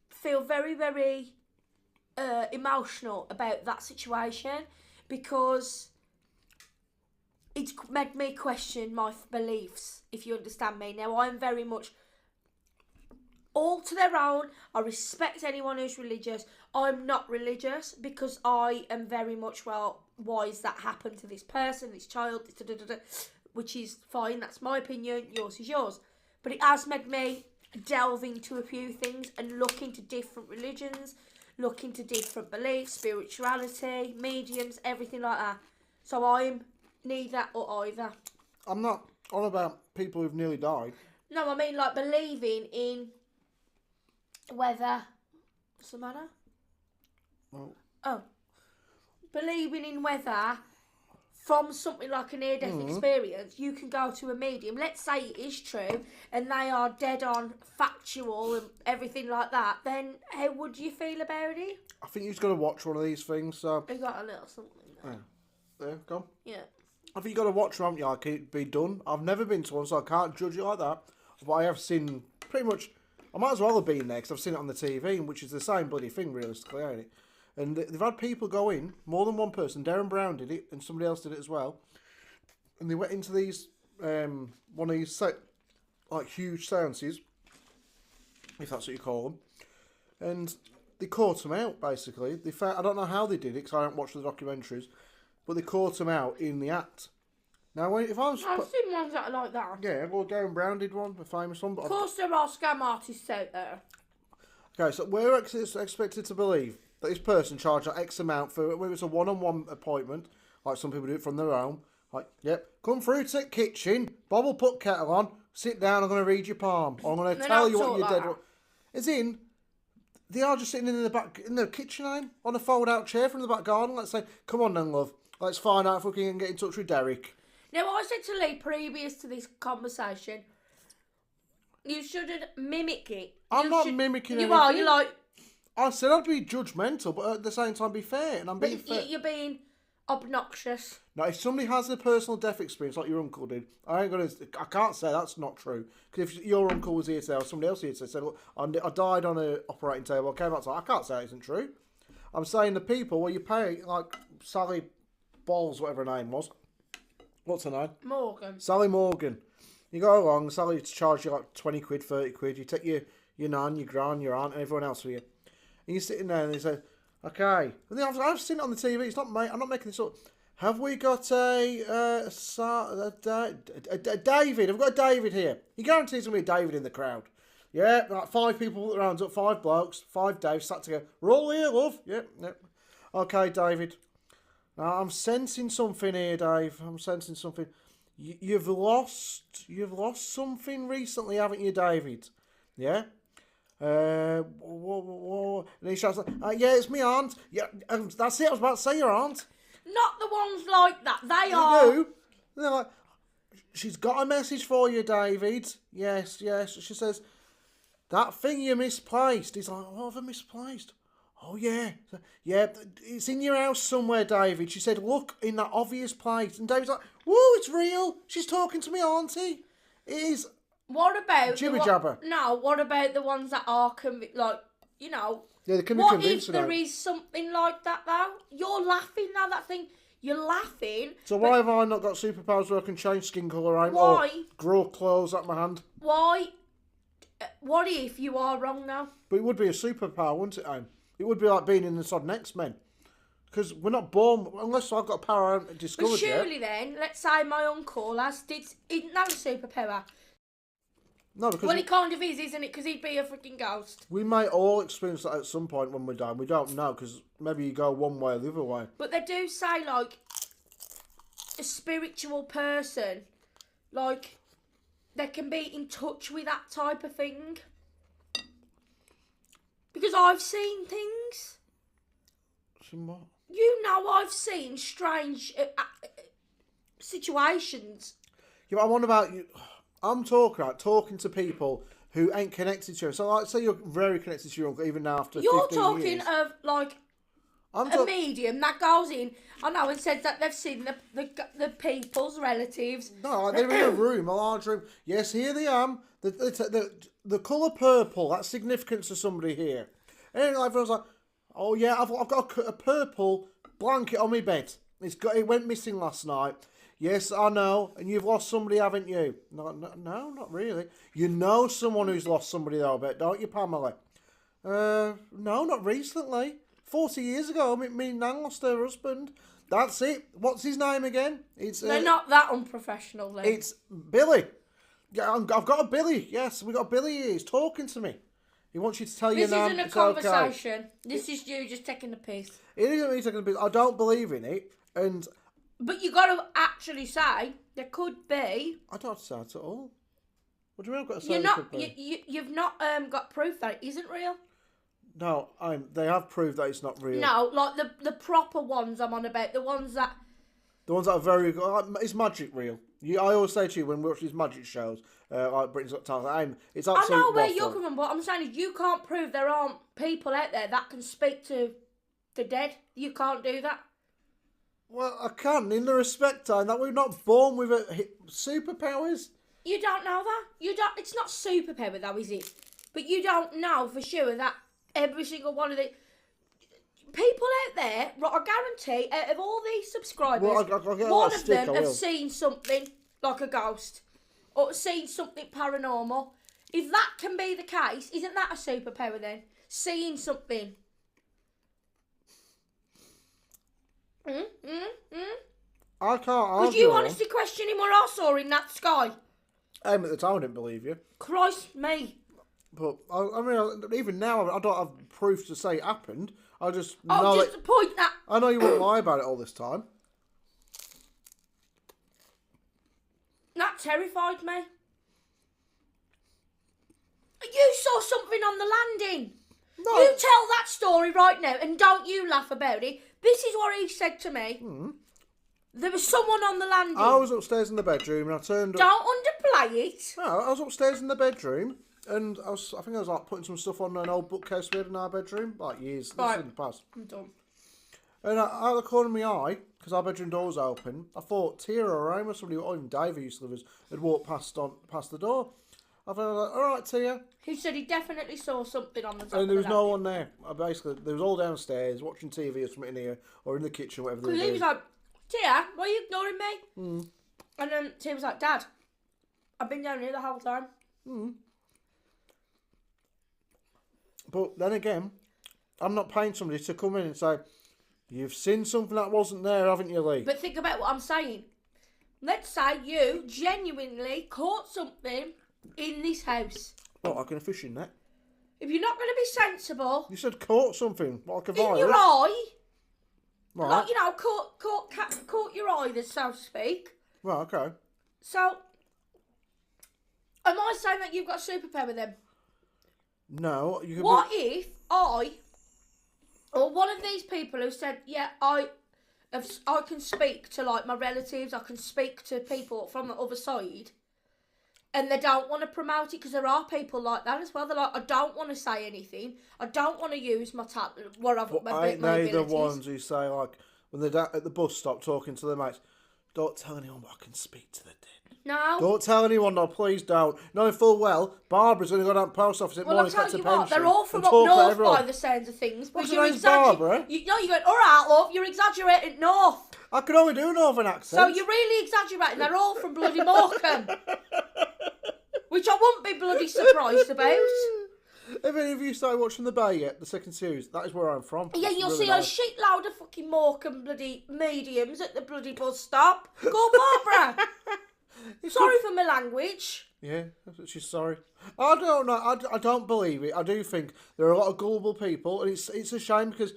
feel very, very... emotional about that situation, because it's made me question my beliefs, if you understand me. Now, I'm very much all to their own. I respect anyone who's religious. I'm not religious because I am very much, well, why has that happened to this person, this child, which is fine, that's my opinion, yours is yours. But it has made me delve into a few things and look into different religions, look into different beliefs, spirituality, mediums, everything like that. So I'm neither or either. I'm not on about people who've nearly died. No, I mean like believing in whether... What's the matter? Oh. Believing in whether from something like a near-death experience, you can go to a medium. Let's say it is true and they are dead on factual and everything like that. Then how would you feel about it? I think you've got to watch one of these things. So You got a little something there. there, go on. Yeah. I think you've got to watch them, haven't you? Like it be done. I've never been to one, so I can't judge it like that. But I have seen pretty much. I might as well have been there because I've seen it on the TV, which is the same bloody thing, realistically, ain't it? And they've had people go in, more than one person. Darren Brown did it, and somebody else did it as well. And they went into these, one of these, like, huge seances, if that's what you call them. And they caught them out, basically. They found, I don't know how they did it, because I don't watch the documentaries, but they caught them out in the act. Now, if I was... I've seen ones that are like that. Yeah, well, Darren Brown did one, a famous one. But Of course there are scam artists out there. Okay, so we're expected to believe that this person charged like X amount for whether it's a one-on-one appointment, like some people do it from their own. Like, yep, come through to the kitchen, Bob will put kettle on, sit down, I'm going to read your palm, or I'm going to tell you what you're dead. As in, they are just sitting in the back, in the kitchen, on a fold-out chair from the back garden. Let's say, come on then, love, let's find out if we can get in touch with Derek. Now, I said to Leigh previous to this conversation, you shouldn't mimic it. I'm not mimicking anything. You are, you're like... I said I'd be judgmental, but at the same time be fair, and I'm being fair. You're being obnoxious. Now, if somebody has a personal death experience like your uncle did, I can't say that's not true. Because if your uncle was here today or somebody else here today said, look, I died on an operating table, I came out, I can't say it isn't true. I'm saying the people where you pay, like Sally Balls, whatever her name was. What's her name? Morgan. Sally Morgan. You go along, Sally charge you like 20 quid, 30 quid. You take your nan, your gran, your aunt, and everyone else with you. And you're sitting there and they say, okay. And then I've seen it on the TV. It's not I'm not making this up. Have we got a David? Have we got a David here? You guarantee there's going to be a David in the crowd. Yeah, like 5 people put their hands up, 5 blokes, 5 Daves sat together. We're all here, love. Yep. Okay, David. Now, I'm sensing something here, Dave. I'm sensing something. You've lost something recently, haven't you, David? Yeah? And he shouts, yeah, it's me aunt. Yeah, that's it, I was about to say your aunt. Not the ones like that. They You are. do. And they're like, she's got a message for you, David. Yes. She says, that thing you misplaced. He's like, what have I misplaced? Oh, yeah. Yeah, it's in your house somewhere, David. She said, look in that obvious place. And David's like, whoa, it's real. She's talking to me, auntie. It is. What about... Jibber jabber. No, what about the ones that are, like, you know... Yeah, they can be what convinced if there is something like that, though? You're laughing now, that thing... You're laughing. So why have I not got superpowers where I can change skin colour? Why? Or grow clothes at my hand? Why? What if you are wrong now? But it would be a superpower, wouldn't it, Aim? It would be like being in the sodden X-Men. Because we're not born, unless I've got a power I haven't discovered But surely yet. then, let's say my uncle isn't that a superpower? No, because... Well, he kind of is, isn't it? Because he'd be a freaking ghost. we may all experience that at some point when we die. We don't know, because maybe you go one way or the other way. But they do say, like, a spiritual person, like, they can be in touch with that type of thing. Because I've seen things. Some what? You know, I've seen strange situations. Yeah, but I wonder about you. I'm talking to people who ain't connected to you. So, like, say you're very connected to your uncle, even now after 15 years. You're talking of, like, a medium that goes in, I know, and says that they've seen the people's relatives. No, like they're in a room, a large room. Yes, here they am. The colour purple, that's significant to somebody here. And everyone's like, oh yeah, I've got a purple blanket on my bed. It went missing last night. Yes, I know. And you've lost somebody, haven't you? No, not really. You know someone who's lost somebody though, I bet, don't you, Pamela? No, not recently. 40 years ago, me nan lost her husband. That's it. What's his name again? They're not that unprofessional, then. It's Billy. Yeah, I've got a Billy. Yes, we got a Billy here. He's talking to me. He wants you to tell you This now. isn't a it's conversation. Okay. This is you just taking the piss. It isn't me taking the piss. I don't believe in it, and But you got to actually say there could be. I don't say it at all. What do you mean I've got to say You're it not. could be? You've not got proof that it isn't real. No, they have proved that it's not real. No, like the proper ones I'm on about, the ones that. The ones that are very good. Is magic real? I always say to you when we watch these magic shows, like Britain's Got Talent, it's absolute I know where waffle. you're coming from, but I'm saying is you can't prove there aren't people out there that can speak to the dead. You can't do that. Well, I can, in the respect time that we're not born with superpowers. You don't know that. You don't. It's not superpower though, is it? But you don't know for sure that every single one of the people out there, I guarantee, out of all these subscribers, one of them have seen something like a ghost or seen something paranormal. If that can be the case, isn't that a superpower then? Seeing something. I can't argue. Was you honestly questioning what I saw in that sky? At the time, I didn't believe you. Christ me. But, I mean, even now, I don't have proof to say it happened. I just Oh, know just the point that... I know you wouldn't lie about it all this time. That terrified me. You saw something on the landing. No. You tell that story right now and don't you laugh about it. This is what he said to me. There was someone on the landing. I was upstairs in the bedroom and I turned up. Don't underplay it. No, I was upstairs in the bedroom and I think I was like putting some stuff on an old bookcase we had in our bedroom, like years in the past. I'm done. And out of the corner of my eye, because our bedroom door was open, I thought Tia or Roma, somebody, or even Dave who used to live with us, had walked past the door. I thought, like, all right, Tia. He said he definitely saw something on the top And there of was the no landing. one there. Basically, they was all downstairs watching TV or something in here, or in the kitchen, whatever they were Because he doing. was like, Tia, why are you ignoring me? And then Tia was like, Dad, I've been down here the whole time. But then again, I'm not paying somebody to come in and say, you've seen something that wasn't there, haven't you, Leigh? But think about what I'm saying. Let's say you genuinely caught something in this house. What, like in a fishing net? If you're not going to be sensible, You said caught something, like a in virus. your eye, Right. like, you know, caught your eye, so to speak. Right, okay. So, am I saying that you've got a superpower then? No, you could What if I, or one of these people who said, yeah, I can speak to like my relatives, I can speak to people from the other side, and they don't want to promote it because there are people like that as well. They're like, I don't want to say anything. I don't want to use my ain't they the ones who say, like, when they're down at the bus stop talking to their mates, don't tell anyone, but I can speak to the dead. No. Don't tell anyone, no, please don't. Knowing full well, Barbara's going to go down to the post office at Well, I'll morning, tell collect a you pension. what, they're all from and up talk about north everyone. by the sounds of things. What's But her you're name's Barbara? you're going, all right, love, you're exaggerating north. I can only do a northern accent. So you're really exaggerating. They're all from bloody Morecambe. Which I wouldn't be bloody surprised about. If any of you started watching The Bay yet, the second series, that is where I'm from. Yeah, It's you'll really see nice. a shitload of fucking Morecambe bloody mediums at the bloody bus stop. Go, Barbara. Sorry for my language. Yeah, she's sorry. I don't know. I don't believe it. I do think there are a lot of gullible people, and it's a shame because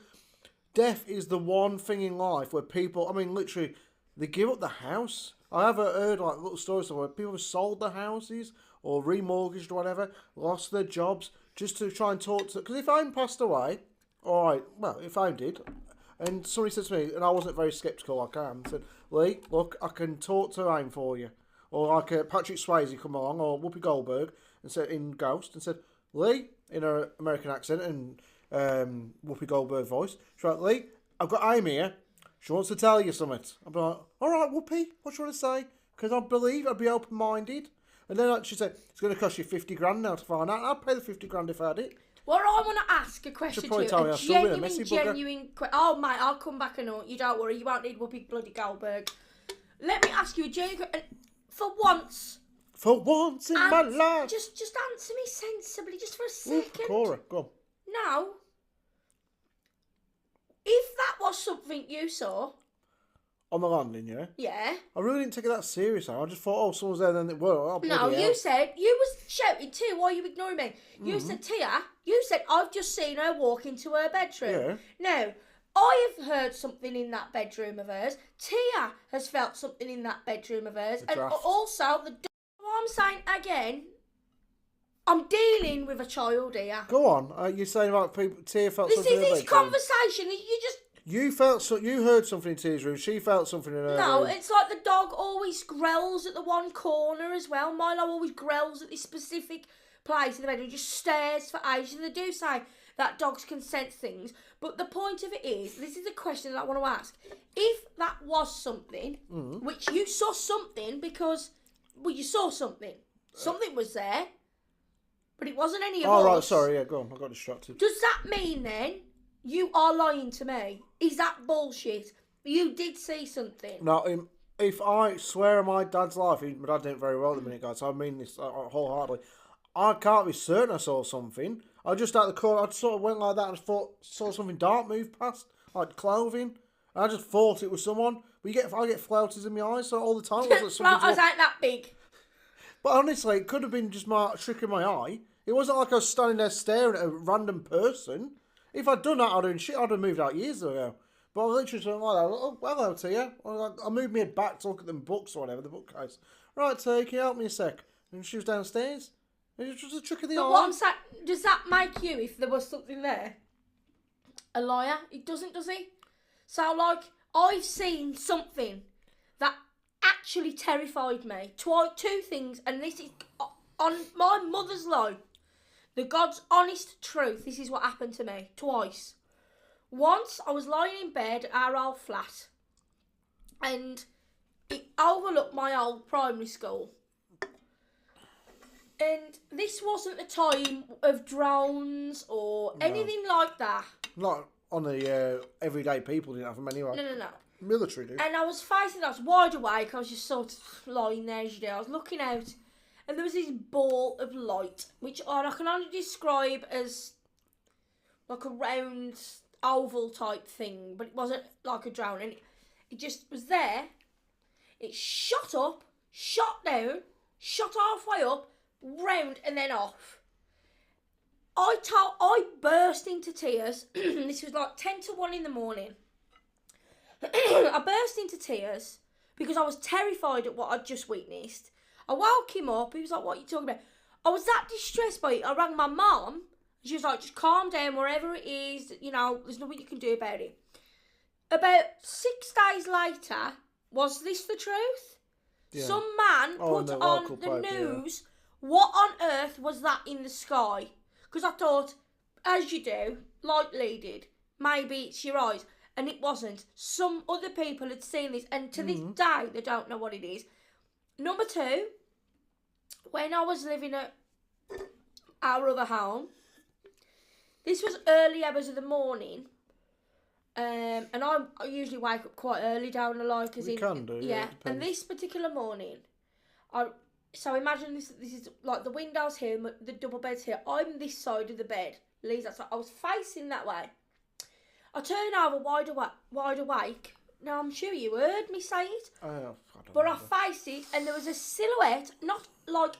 death is the one thing in life where people, I mean, literally, they give up the house. I have heard like little stories where people have sold their houses or remortgaged or whatever, lost their jobs just to try and talk to. Because if I'm passed away, all right, well, if I did, and somebody said to me, and I wasn't very sceptical like I am, said, Leigh, look, I can talk to Aim for you. Or like Patrick Swayze come along, or Whoopi Goldberg, and said in Ghost, and said, Leigh, in her American accent and Whoopi Goldberg voice, she's like, Leigh, I've got Amy here. She wants to tell you something. I'd be like, all right, Whoopi, what do you want to say? Because I believe I'd be open-minded. And then like, she said, it's going to cost you 50 grand now to find out. I'd pay the 50 grand if I had it. Well, I want to ask a question to you. A genuine question. Oh, mate, I'll come back and all. You don't worry, you won't need Whoopi bloody Goldberg. Let me ask you a genuine question. For once in my life. Just answer me sensibly, just for a second. Cora, go on. Now, if that was something you saw, On the landing, yeah? Yeah. I really didn't take it that serious. I just thought, oh, someone's there, then it were. Oh, No, bloody you hell. said, you was shouting too, why are you ignoring me? You said, Tia, you said, I've just seen her walk into her bedroom. Yeah. No, I have heard something in that bedroom of hers. Tia has felt something in that bedroom of hers. And also, I'm saying again, I'm dealing with a child here. Go on. You're saying about people, Tia felt something in her This is bedroom. conversation, you just... You heard something in Tia's room. She felt something in her room. No, it's like the dog always growls at the one corner as well. Milo always growls at this specific place in the bedroom. He just stares for ages. And they do say that dogs can sense things. But the point of it is, this is a question that I want to ask. If that was something, which you saw something because, well, you saw something. Something was there. But it wasn't any of us. Oh, right, sorry, yeah, go on. I got distracted. Does that mean then you are lying to me? Is that bullshit? You did see something. No, if I swear on my dad's life, my dad didn't very well at the minute, guys, so I mean this wholeheartedly. I can't be certain I saw something. I just out the corner, I sort of went like that and saw something dark move past, like clothing. And I just thought it was someone. But I get flouters in my eyes so all the time. Flouters ain't that big. But honestly, it could have been just my trick in my eye. It wasn't like I was standing there staring at a random person. If I'd done that, I'd have moved out years ago. But I was literally something like that. Oh, hello, Tia. I moved my head back to look at them books or whatever, the bookcase. Right, Tia, can you help me a sec? And she was downstairs. It was just a trick of the eye. What I'm saying, does that make you, if there was something there, a liar? It doesn't, does it? So, like, I've seen something that actually terrified me. Two things, and this is on my mother's life. The God's honest truth, this is what happened to me, twice. Once, I was lying in bed at our old flat, and it overlooked my old primary school. And this wasn't the time of drones or anything like that. Not on the everyday people didn't have them anyway. No. Military do. And I was wide awake, I was just sort of lying there as you do. I was looking out, and there was this ball of light, which I can only describe as like a round oval type thing, but it wasn't like a drone. And it just was there. It shot up, shot down, shot halfway up, round and then off. I burst into tears. This was like 10 to 1 in the morning. I burst into tears because I was terrified at what I'd just witnessed. I woke him up. He was like, what are you talking about? I was that distressed by it. I rang my mum. She was like, just calm down, wherever it is. You know, there's nothing you can do about it. About 6 days later, was this the truth? Yeah. Some man put on the news, what on earth was that in the sky? Because I thought, as you do, like Leigh did, maybe it's your eyes. And it wasn't. Some other people had seen this, and to this day, they don't know what it is. Number 2, when I was living at our other home, this was early hours of the morning, and I usually wake up quite early down the line. Yeah. And this particular morning, so imagine this is like the windows here, the double bed's here. I'm this side of the bed. Leigh's that side. I was facing that way. I turned over wide awake. Now, I'm sure you heard me say it. I faced it, and there was a silhouette, not like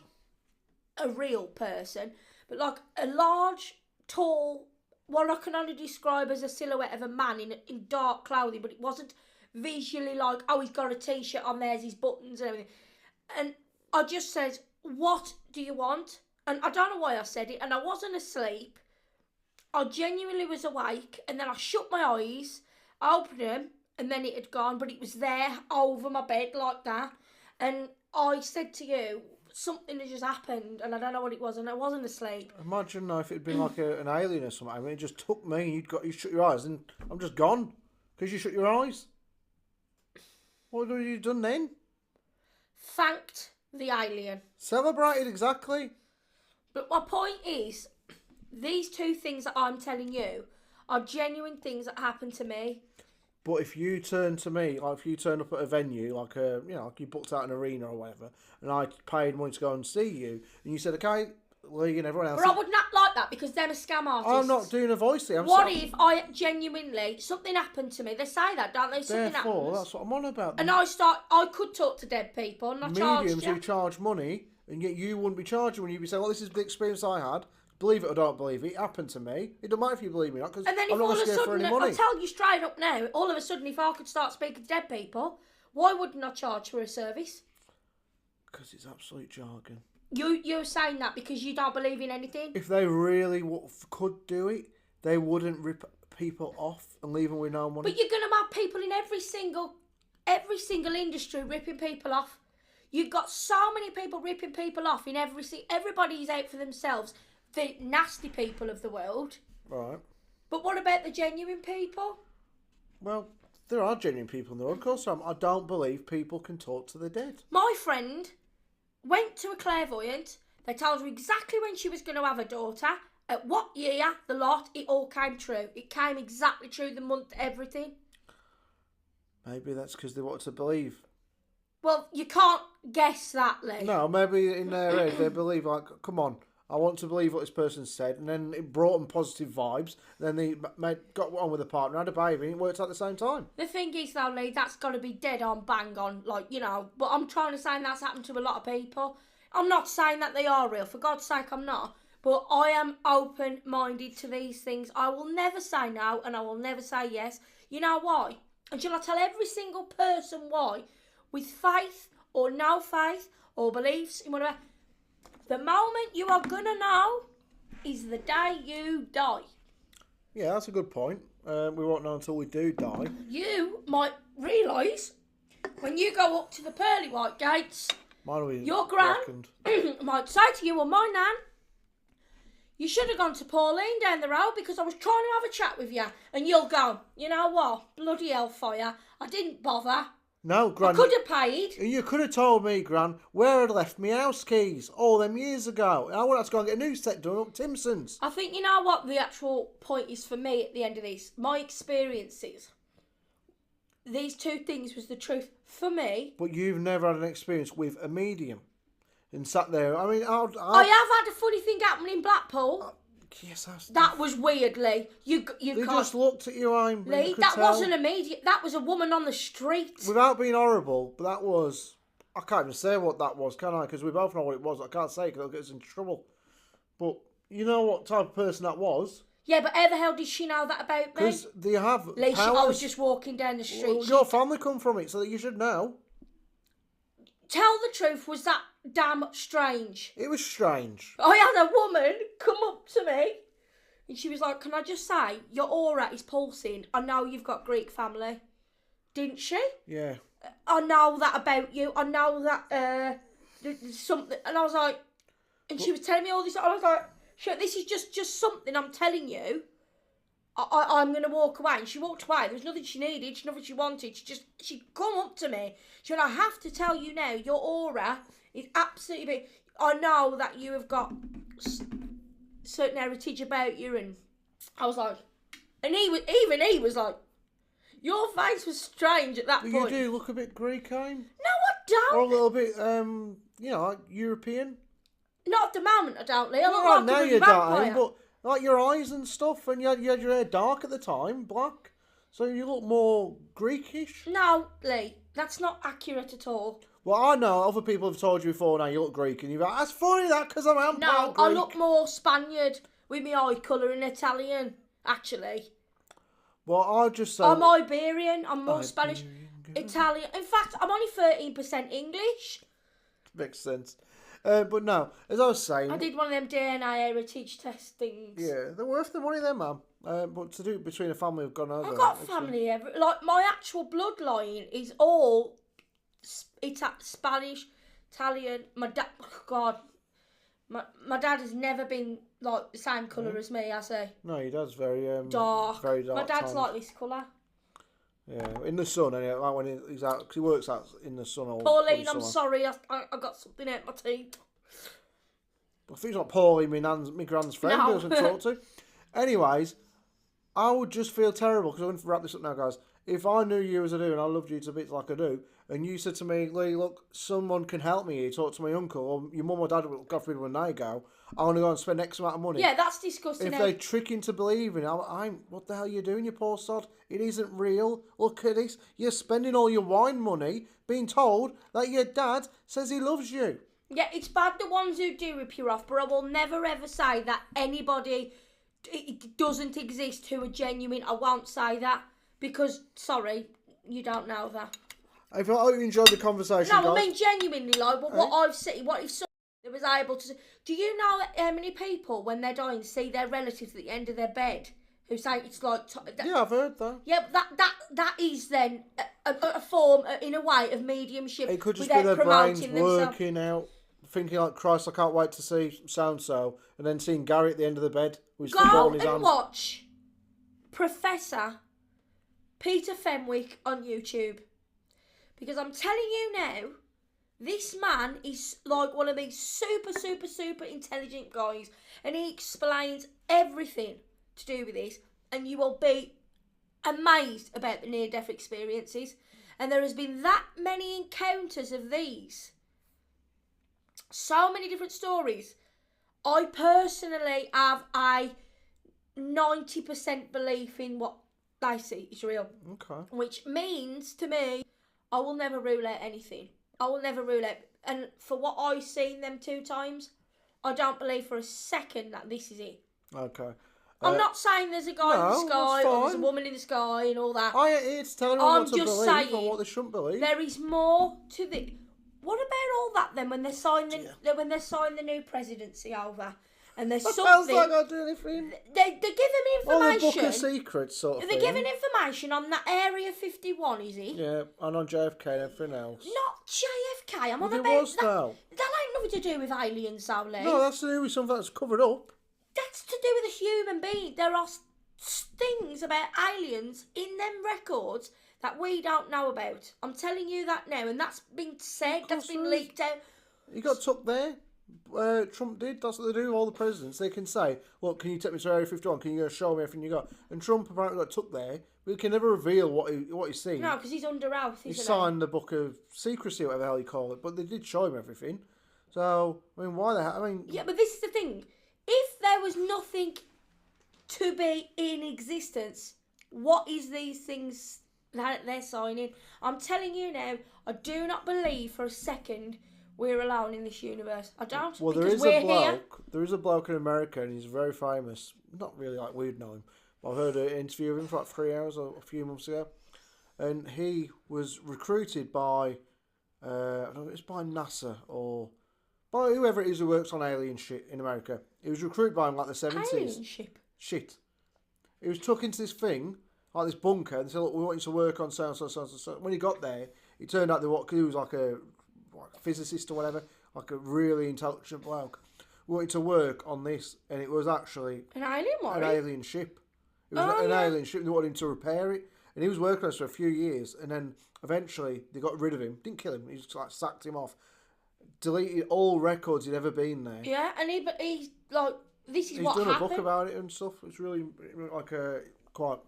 a real person, but like a large, tall, what I can only describe as a silhouette of a man in dark clothing, but it wasn't visually like, oh, he's got a T-shirt on, there's his buttons and everything. And I just said, what do you want? And I don't know why I said it, and I wasn't asleep. I genuinely was awake, and then I shut my eyes, opened them, and then it had gone, but it was there over my bed like that. And I said to you, something had just happened, and I don't know what it was, and I wasn't asleep. Imagine if it had been like an alien or something. I mean, it just took me, you shut your eyes, and I'm just gone because you shut your eyes. What have you done then? Thanked the alien. Celebrated, exactly. But my point is, these 2 things that I'm telling you are genuine things that happened to me. But if you turn to me, like if you turn up at a venue, like like you booked out an arena or whatever, and I paid money to go and see you, and you said, okay, Leigh and everyone else. But I would not like that because they're a scam artist. I'm not doing a voice thing. What if I genuinely, something happened to me? They say that, don't they? Something Therefore, happens. that's what I'm on about. And I could talk to dead people and I charge Mediums you. who charge money, and yet you wouldn't be charging when you'd be saying, well, this is the experience I had. Believe it or don't believe it, it happened to me. It don't matter if you believe me or not, because I'm And then if not all going of to a scare for sudden, any money. I'll tell you straight up now, all of a sudden if I could start speaking to dead people, why wouldn't I charge for a service? Because it's absolute jargon. You're saying that because you don't believe in anything? If they really could do it, they wouldn't rip people off and leave them with no money. But you're going to have people in every single industry ripping people off. You've got so many people ripping people off in everybody's out for themselves. The nasty people of the world. Right. But what about the genuine people? Well, there are genuine people in the world. Of course, I don't believe people can talk to the dead. My friend went to a clairvoyant. They told her exactly when she was going to have a daughter, at what year, the lot, it all came true. It came exactly true, the month, everything. Maybe that's because they wanted to believe. Well, you can't guess that, Leigh. No, maybe in their head they believe, like, come on, I want to believe what this person said, and then it brought them positive vibes. Then they got on with a partner, had a baby, and it worked out at the same time. The thing is, though, Leigh, that's got to be dead on, bang on, like, you know. But I'm trying to say that's happened to a lot of people. I'm not saying that they are real. For God's sake, I'm not. But I am open-minded to these things. I will never say no, and I will never say yes. You know why? And shall I tell every single person why? With faith or no faith or beliefs in whatever, the moment you are going to know is the day you die. Yeah, that's a good point. We won't know until we do die. You might realise when you go up to the pearly white gates, your gran might say to you, well, my nan, you should have gone to Pauline down the road because I was trying to have a chat with you. And you'll go, you know what, bloody hellfire, I didn't bother. No, Gran. I could have paid. You could have told me, Gran, where I'd left me house keys all them years ago. And I would have to go and get a new set done up Timson's. I think you know what the actual point is for me at the end of this. My experiences. These two things was the truth for me. But you've never had an experience with a medium. And sat there, I mean, I have had a funny thing happen in Blackpool. Yes, that was weird, Leigh. You they just looked at you, Leigh, that wasn't a medium. That was a woman on the street. Without being horrible, but that was... I can't even say what that was, can I? Because we both know what it was. I can't say it because it'll get us in trouble. But you know what type of person that was? Yeah, but how the hell did she know that about me? Because they have Leigh, powers. I was just walking down the street. Well, your family come from it, so that you should know. Tell the truth, was that damn strange? It was strange. I had a woman come up to me and she was like, can I just say, your aura is pulsing. I know you've got Greek family. Didn't she? Yeah. I know that about you. I know that there's something. And I was like, and she was telling me all this. I was like, sure, this is just something I'm telling you. I'm going to walk away. And she walked away. There was nothing she needed. Nothing she wanted. She'd come up to me. She went, I have to tell you now, your aura is absolutely big. I know that you have got certain heritage about you. And I was like, and he was like, your face was strange at that point. You do look a bit Greek, No, I don't. Or a little bit, like European. Not at the moment, I don't, Leigh. I look Well, like now a you vampire. don't, but like your eyes and stuff, and you had your hair dark at the time, black. So you look more Greekish. No, Leigh, that's not accurate at all. Well, I know other people have told you before now you look Greek, and you're like, that's funny that because I'm No, Greek. I look more Spaniard with my eye colour and Italian, actually. Well, I'll just say... I'm Iberian, I'm more Spanish, girl. Italian. In fact, I'm only 13% English. Makes sense. But no, as I was saying... I did one of them DNA heritage test things. Yeah, they're worth the money then, man. But to do it between a family who've gone over... I've got family, like my actual bloodline is all Spanish, Italian. My dad, God, my dad has never been like the same colour as me, has he? No, your dad's very dark. Very dark. My dad's toned. like this colour. Yeah, in the sun, anyway. Like when he's out, because he works out in the sun all Pauline, summer. I'm sorry, I got something out my teeth. I think it's not Pauline, my gran's friend, No. who doesn't talk to. Anyways, I would just feel terrible, because I'm going to wrap this up now, guys. If I knew you as I do, and I loved you to bits like I do, and you said to me, Leigh, look, someone can help me here, talk to my uncle, or your mum or dad, God forbid, when they go, I want to go and spend X amount of money. Yeah, that's disgusting. If they trick into believing, what the hell are you doing, you poor sod? It isn't real. Look at this. You're spending all your wine money being told that your dad says he loves you. Yeah, it's bad the ones who do rip you off, but I will never ever say that anybody it doesn't exist who are genuine. I won't say that because, sorry, you don't know that. I hope you enjoyed the conversation, No, guys. I mean genuinely, like, but what I've seen, what if someone was able to... Do you know how many people, when they're dying, see their relatives at the end of their bed who say it's like... Yeah, I've heard that. Yeah, but that is then a form, in a way, of mediumship. It could just be their brains working out, thinking like, Christ, I can't wait to see so-and-so, and then seeing Gary at the end of the bed with his football in his hand. Go and watch Professor Peter Fenwick on YouTube. Because I'm telling you now, this man is like one of these super, super, super intelligent guys, and he explains everything to do with this, and you will be amazed about the near-death experiences. And there has been that many encounters of these. So many different stories. I personally have a 90% belief in what they see is real. Okay. Which means to me, I will never rule out anything. I will never rule out. And for what I've seen them 2 times, I don't believe for a second that this is it. Okay. I'm not saying there's a guy in the sky or there's a woman in the sky and all that. It's telling them what to believe or what they shouldn't believe. There is more to the... What about all that then when they sign the new presidency over? And there's something... Sounds like I do anything. They're giving me information... Well, the Book of Secrets sort of thing. They're giving information on that Area 51, is it? Yeah, and on JFK and everything else. Not JFK, I'm on It about... was, though. That ain't nothing to do with aliens, though, Leigh. No, that's to do with something that's covered up. That's to do with a human being. There are things about aliens in them records that we don't know about. I'm telling you that now, and that's been said, that's been leaked out. He got took there. Trump did. That's what they do with all the presidents. They can say, look, can you take me to Area 51? Can you show me everything you got? And Trump apparently got took there, but he can never reveal what he's seen. No, because he's under oath, He signed the Book of Secrecy, whatever the hell you call it, but they did show him everything. So, I mean, why the hell? I mean... Yeah, but this is the thing. If there was nothing to be in existence, what is these things that they're signing? I'm telling you now, I do not believe for a second we're alone in this universe. I don't. Well, there is a bloke in America, and he's very famous. Not really like we'd know him. I heard an interview of him for like 3 hours a few months ago, and he was recruited by, I don't know if it's by NASA or by whoever it is who works on alien shit in America. He was recruited by him like the 70s. Alien shit. He was took into this thing, like this bunker, and they said, look, we want you to work on so. When he got there, it turned out cause he was like a physicist or whatever, like a really intelligent bloke. We wanted to work on this, and it was actually an alien what? An alien ship. It was an alien ship. They wanted him to repair it, and he was working on this for a few years, and then eventually they got rid of him. Didn't kill him. He just like sacked him off. Deleted all records he'd ever been there. Yeah, and he's like, this is what happened. He's done a book about it and stuff. It's really like quite.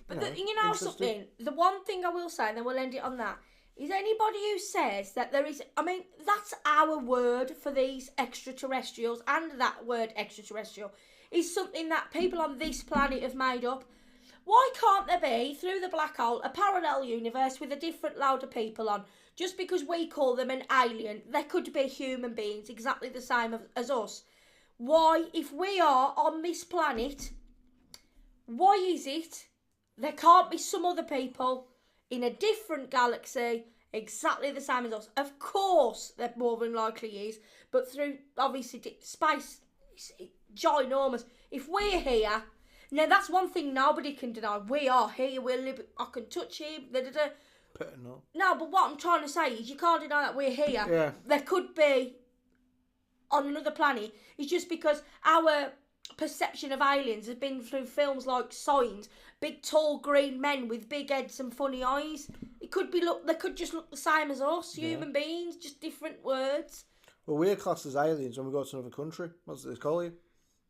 You know something? The one thing I will say, and then we'll end it on that, is anybody who says that there is... I mean, that's our word for these extraterrestrials, and that word extraterrestrial is something that people on this planet have made up. Why can't there be, through the black hole, a parallel universe with a different load of people on? Just because we call them an alien, they could be human beings exactly the same as us. Why, if we are on this planet, why is it there can't be some other people in a different galaxy exactly the same as us? Of course, there more than likely is, but through, obviously, space, it's ginormous. If we're here, now that's one thing nobody can deny. We are here, we're living, I can touch him, No, but what I'm trying to say is you can't deny that we're here. Yeah. There could be on another planet. It's just because our perception of aliens has been through films like Signs, big tall green men with big heads and funny eyes. It could be they could just look the same as us, human beings, just different words. Well, we're classed as aliens when we go to another country. What's they call you?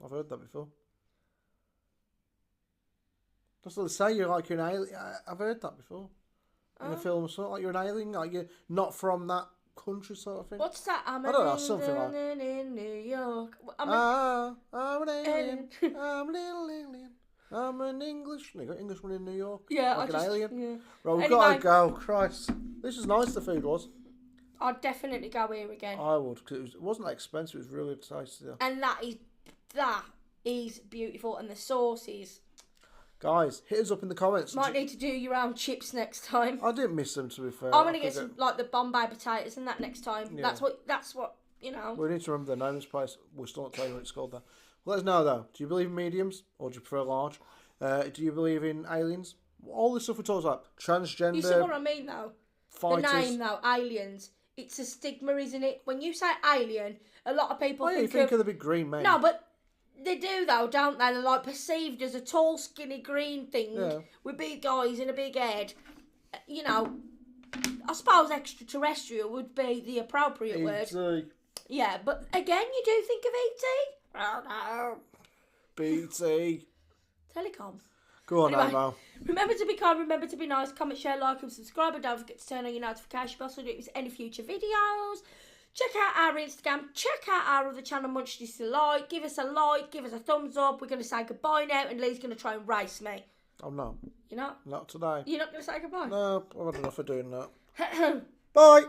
I've heard that before. That's what they say. You're an alien. I've heard that before. In a film or something, like you're an alien, like you're not from that country sort of thing. What's that? I don't know, something like in New York. I'm an alien. I'm a little alien. I'm an Englishman in New York. Yeah, like an alien. Yeah. Right, we've Anyway, got to go. Christ. This is nice, the food was. I'd definitely go here again. I would, because it wasn't that expensive. It was really tasty. And that is beautiful. And the sauces. Guys, hit us up in the comments. Might need to do your own chips next time. I didn't miss them, to be fair. I'm going to get some, like, the Bombay potatoes and that next time. Yeah. That's what, you know. We need to remember the name of this place. We're still not telling you what it's called, though. Let us know, though. Do you believe in mediums, or do you prefer large? Do you believe in aliens? All this stuff we talked about. Transgender. You see what I mean, though? Fighters. The name, though, aliens. It's a stigma, isn't it? When you say alien, a lot of people think of the big green man. No, but they do, though, don't they? They're, like, perceived as a tall, skinny, green thing with big eyes and a big head. You know, I suppose extraterrestrial would be the appropriate word. Yeah, but again, you do think of E.T.? Oh, no. BT. Telecom. Go on, Anyway, Mo. Remember to be kind, remember to be nice, comment, share, like and subscribe, and don't forget to turn on your notification bell so you don't miss any future videos. Check out our Instagram, check out our other channel, Munchies Delight. Give us a like, give us a thumbs up. We're going to say goodbye now, and Leigh's going to try and race me. I'm not. You're not? Not today. You're not going to say goodbye? No, I've had enough of doing that. Bye.